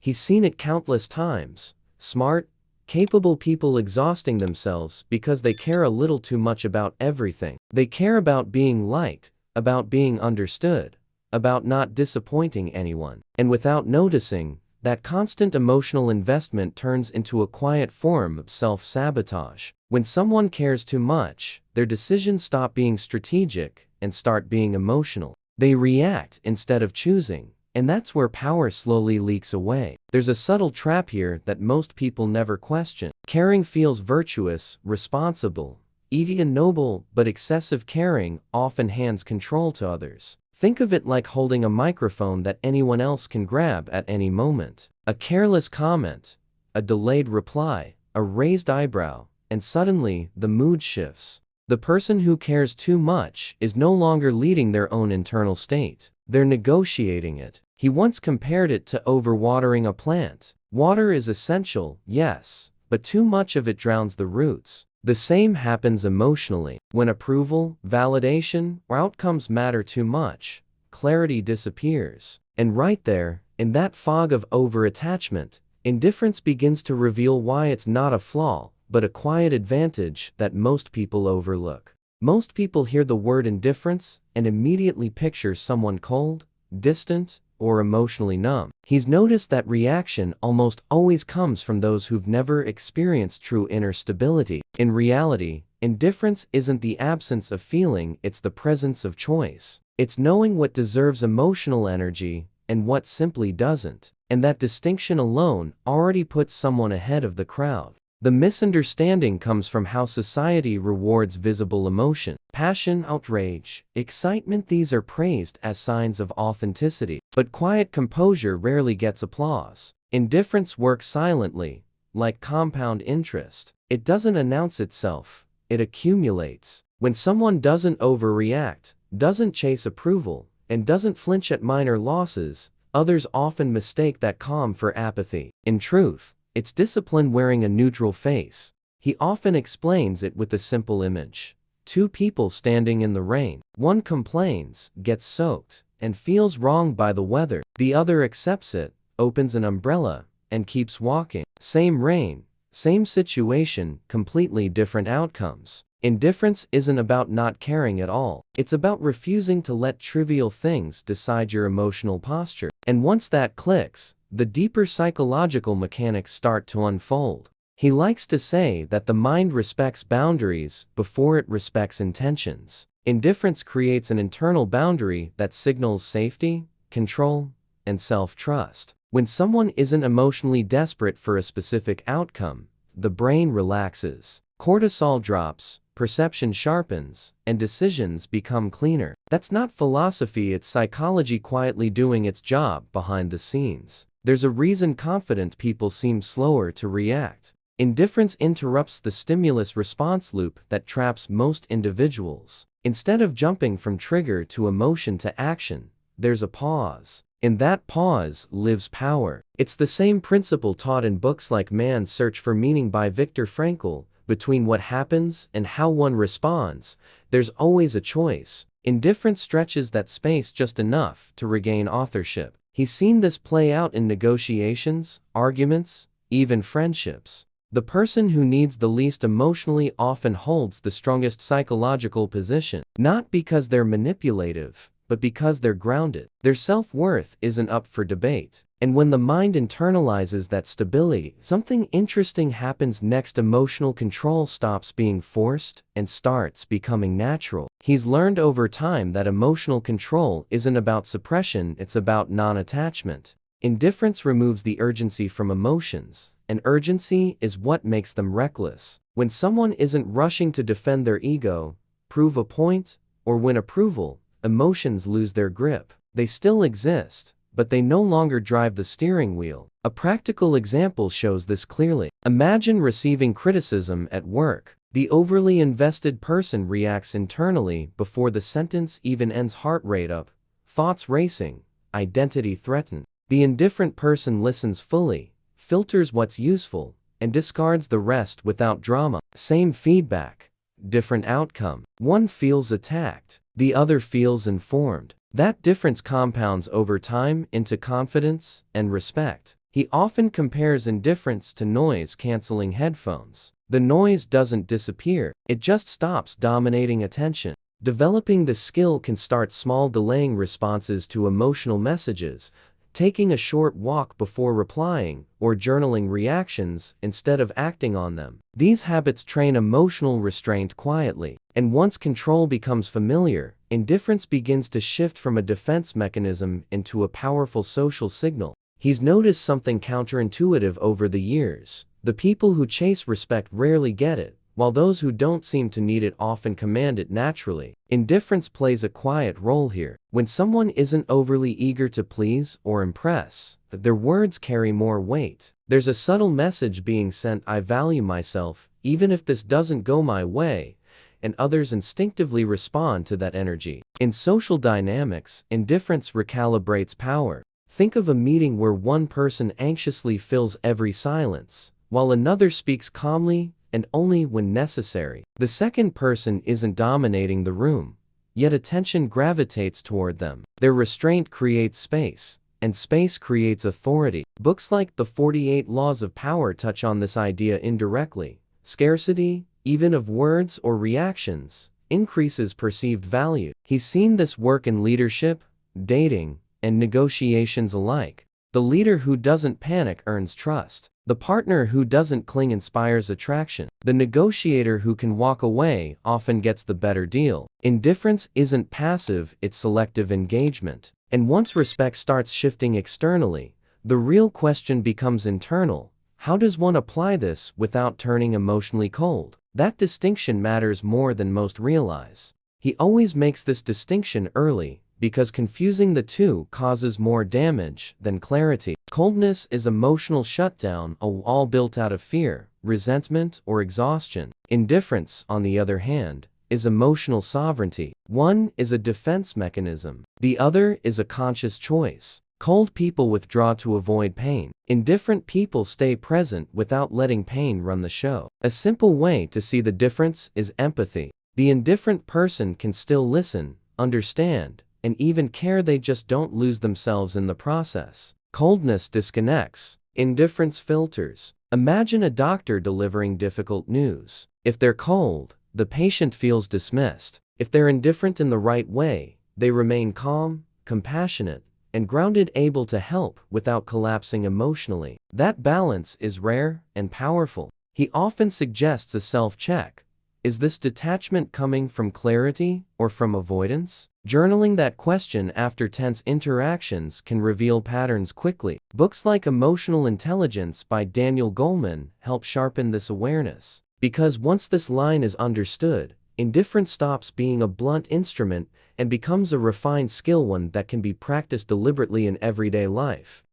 He's seen it countless times. Smart, capable people exhausting themselves because they care a little too much about everything. They care about being liked, about being understood, about not disappointing anyone. And without noticing, that constant emotional investment turns into a quiet form of self-sabotage. When someone cares too much, their decisions stop being strategic and start being emotional. They react instead of choosing, and that's where power slowly leaks away. There's a subtle trap here that most people never question. Caring feels virtuous, responsible, even noble, but excessive caring often hands control to others. Think of it like holding a microphone that anyone else can grab at any moment. A careless comment, a delayed reply, a raised eyebrow, and suddenly the mood shifts. The person who cares too much is no longer leading their own internal state. They're negotiating it. He once compared it to overwatering a plant. Water is essential, yes, but too much of it drowns the roots. The same happens emotionally. When approval, validation, or outcomes matter too much, clarity disappears. And right there, in that fog of over-attachment, indifference begins to reveal why it's not a flaw, but a quiet advantage that most people overlook. Most people hear the word indifference and immediately picture someone cold, distant, or emotionally numb. He's noticed that reaction almost always comes from those who've never experienced true inner stability. In reality, indifference isn't the absence of feeling, it's the presence of choice. It's knowing what deserves emotional energy and what simply doesn't. And that distinction alone already puts someone ahead of the crowd. The misunderstanding comes from how society rewards visible emotion. Passion, outrage, excitement, these are praised as signs of authenticity. But quiet composure rarely gets applause. Indifference works silently, like compound interest. It doesn't announce itself, it accumulates. When someone doesn't overreact, doesn't chase approval, and doesn't flinch at minor losses, others often mistake that calm for apathy. In truth, it's discipline wearing a neutral face. He often explains it with a simple image. Two people standing in the rain. One complains, gets soaked, and feels wronged by the weather. The other accepts it, opens an umbrella, and keeps walking. Same rain, same situation, completely different outcomes. Indifference isn't about not caring at all. It's about refusing to let trivial things decide your emotional posture. And once that clicks, the deeper psychological mechanics start to unfold. He likes to say that the mind respects boundaries before it respects intentions. Indifference creates an internal boundary that signals safety, control, and self-trust. When someone isn't emotionally desperate for a specific outcome, the brain relaxes. Cortisol drops, perception sharpens, and decisions become cleaner. That's not philosophy, it's psychology quietly doing its job behind the scenes. There's a reason confident people seem slower to react. Indifference interrupts the stimulus-response loop that traps most individuals. Instead of jumping from trigger to emotion to action, there's a pause. In that pause lives power. It's the same principle taught in books like Man's Search for Meaning by Viktor Frankl. Between what happens and how one responds, there's always a choice. Indifference stretches that space just enough to regain authorship. He's seen this play out in negotiations, arguments, even friendships. The person who needs the least emotionally often holds the strongest psychological position, not because they're manipulative, but because they're grounded. Their self-worth isn't up for debate. And when the mind internalizes that stability, something interesting happens next. Emotional control stops being forced and starts becoming natural. He's learned over time that emotional control isn't about suppression, it's about non-attachment. Indifference removes the urgency from emotions, and urgency is what makes them reckless. When someone isn't rushing to defend their ego, prove a point, or win approval, emotions lose their grip. They still exist, but they no longer drive the steering wheel. A practical example shows this clearly. Imagine receiving criticism at work. The overly invested person reacts internally before the sentence even ends, heart rate up, thoughts racing, identity threatened. The indifferent person listens fully, filters what's useful, and discards the rest without drama. Same feedback, different outcome. One feels attacked, the other feels informed. That difference compounds over time into confidence and respect. He often compares indifference to noise-canceling headphones. The noise doesn't disappear, it just stops dominating attention. Developing this skill can start small, delaying responses to emotional messages, taking a short walk before replying, or journaling reactions instead of acting on them. These habits train emotional restraint quietly, and once control becomes familiar, indifference begins to shift from a defense mechanism into a powerful social signal. He's noticed something counterintuitive over the years. The people who chase respect rarely get it, while those who don't seem to need it often command it naturally. Indifference plays a quiet role here. When someone isn't overly eager to please or impress, their words carry more weight. There's a subtle message being sent: I value myself, even if this doesn't go my way, and others instinctively respond to that energy. In social dynamics, indifference recalibrates power. Think of a meeting where one person anxiously fills every silence, while another speaks calmly and only when necessary. The second person isn't dominating the room, yet attention gravitates toward them. Their restraint creates space, and space creates authority. Books like The 48 Laws of Power touch on this idea indirectly. Scarcity, even of words or reactions, increases perceived value. He's seen this work in leadership, dating, and negotiations alike. The leader who doesn't panic earns trust. The partner who doesn't cling inspires attraction. The negotiator who can walk away often gets the better deal. Indifference isn't passive, it's selective engagement. And once respect starts shifting externally, the real question becomes internal. How does one apply this without turning emotionally cold? That distinction matters more than most realize. He always makes this distinction early, because confusing the two causes more damage than clarity. Coldness is emotional shutdown, a wall built out of fear, resentment, or exhaustion. Indifference, on the other hand, is emotional sovereignty. One is a defense mechanism. The other is a conscious choice. Cold people withdraw to avoid pain. Indifferent people stay present without letting pain run the show. A simple way to see the difference is empathy. The indifferent person can still listen, understand, and even care. They just don't lose themselves in the process. Coldness disconnects. Indifference filters. Imagine a doctor delivering difficult news. If they're cold, the patient feels dismissed. If they're indifferent in the right way, they remain calm, compassionate, and grounded, able to help without collapsing emotionally. That balance is rare and powerful. He often suggests a self-check. Is this detachment coming from clarity or from avoidance? Journaling that question after tense interactions can reveal patterns quickly. Books like Emotional Intelligence by Daniel Goleman help sharpen this awareness. Because once this line is understood, indifference stops being a blunt instrument and becomes a refined skill, one that can be practiced deliberately in everyday life.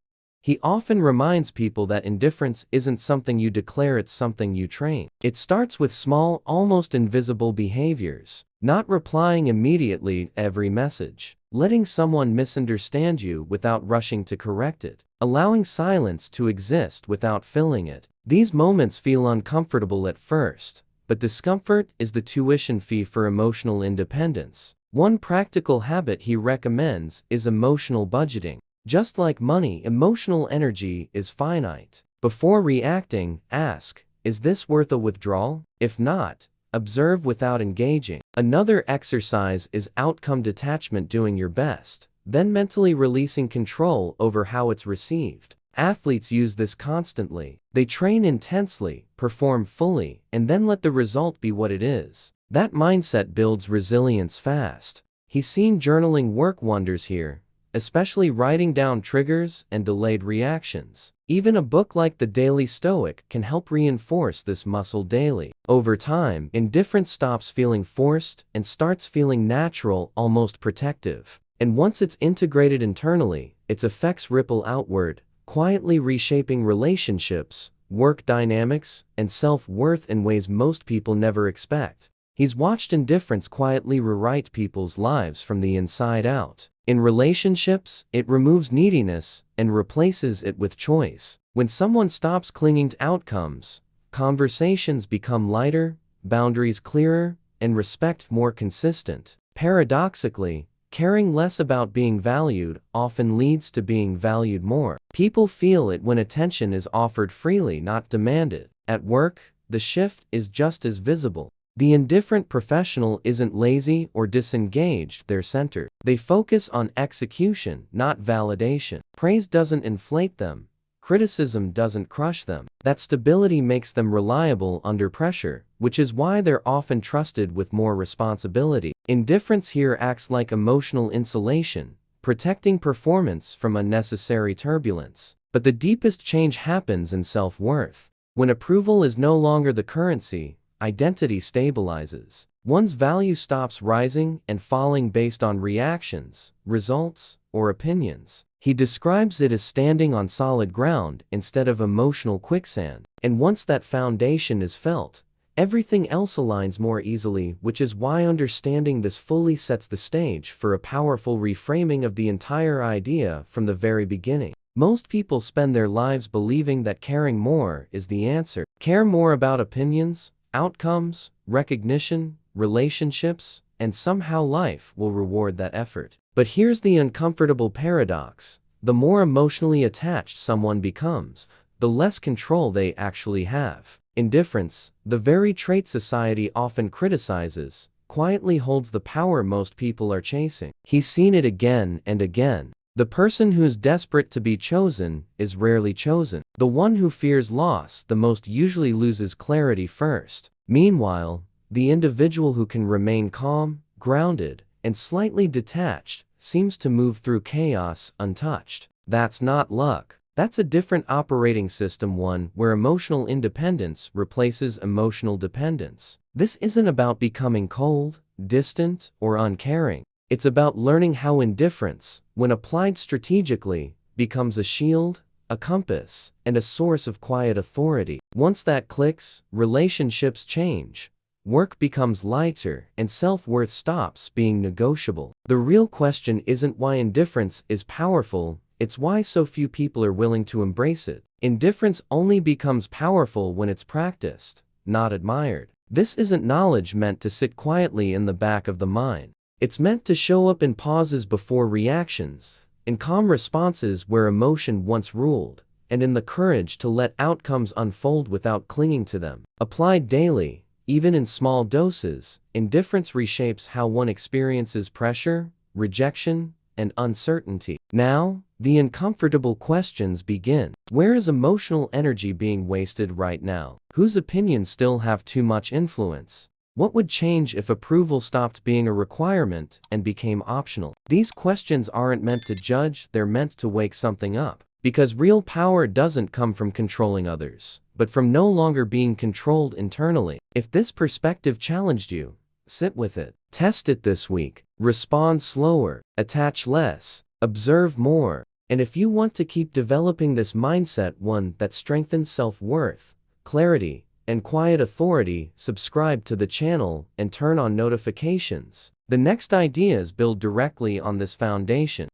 He often reminds people that indifference isn't something you declare, it's something you train. It starts with small, almost invisible behaviors. Not replying immediately to every message. Letting someone misunderstand you without rushing to correct it. Allowing silence to exist without filling it. These moments feel uncomfortable at first, but discomfort is the tuition fee for emotional independence. One practical habit he recommends is emotional budgeting. Just like money, emotional energy is finite. Before reacting, ask, is this worth a withdrawal? If not, observe without engaging. Another exercise is outcome detachment, doing your best, then mentally releasing control over how it's received. Athletes use this constantly. They train intensely, perform fully, and then let the result be what it is. That mindset builds resilience fast. He's seen journaling work wonders here, especially writing down triggers and delayed reactions. Even a book like The Daily Stoic can help reinforce this muscle daily. Over time, indifference stops feeling forced and starts feeling natural, almost protective. And once it's integrated internally, its effects ripple outward, quietly reshaping relationships, work dynamics, and self-worth in ways most people never expect. He's watched indifference quietly rewrite people's lives from the inside out. In relationships, it removes neediness and replaces it with choice. When someone stops clinging to outcomes, conversations become lighter, boundaries clearer, and respect more consistent. Paradoxically, Caring less about being valued often leads to being valued more. People feel it when attention is offered freely, not demanded. At work, the shift is just as visible. The indifferent professional isn't lazy or disengaged, they're centered. They focus on execution, not validation. Praise doesn't inflate them. Criticism doesn't crush them. That stability makes them reliable under pressure, which is why they're often trusted with more responsibility. Indifference here acts like emotional insulation, protecting performance from unnecessary turbulence. But the deepest change happens in self-worth. When approval is no longer the currency, identity stabilizes. One's value stops rising and falling based on reactions, results, or opinions. He describes it as standing on solid ground instead of emotional quicksand. And once that foundation is felt, everything else aligns more easily, which is why understanding this fully sets the stage for a powerful reframing of the entire idea from the very beginning. Most people spend their lives believing that caring more is the answer. Care more about opinions, outcomes, recognition, relationships, and somehow life will reward that effort. But here's the uncomfortable paradox. The more emotionally attached someone becomes, the less control they actually have. Indifference, the very trait society often criticizes, quietly holds the power most people are chasing. He's seen it again and again. The person who's desperate to be chosen is rarely chosen. The one who fears loss the most usually loses clarity first. Meanwhile, the individual who can remain calm, grounded, and slightly detached seems to move through chaos untouched. That's not luck. That's a different operating system, one where emotional independence replaces emotional dependence. This isn't about becoming cold, distant, or uncaring. It's about learning how indifference, when applied strategically, becomes a shield, a compass, and a source of quiet authority. Once that clicks, relationships change. Work becomes lighter, and self-worth stops being negotiable. The real question isn't why indifference is powerful, it's why so few people are willing to embrace it. Indifference only becomes powerful when it's practiced, not admired. This isn't knowledge meant to sit quietly in the back of the mind. It's meant to show up in pauses before reactions, in calm responses where emotion once ruled, and in the courage to let outcomes unfold without clinging to them. Applied daily, even in small doses, indifference reshapes how one experiences pressure, rejection, and uncertainty. Now, the uncomfortable questions begin. Where is emotional energy being wasted right now? Whose opinions still have too much influence? What would change if approval stopped being a requirement and became optional? These questions aren't meant to judge, they're meant to wake something up. Because real power doesn't come from controlling others, but from no longer being controlled internally. If this perspective challenged you, sit with it. Test it this week. Respond slower, attach less, observe more. And if you want to keep developing this mindset, one that strengthens self-worth, clarity, and quiet authority, subscribe to the channel and turn on notifications. The next ideas build directly on this foundation.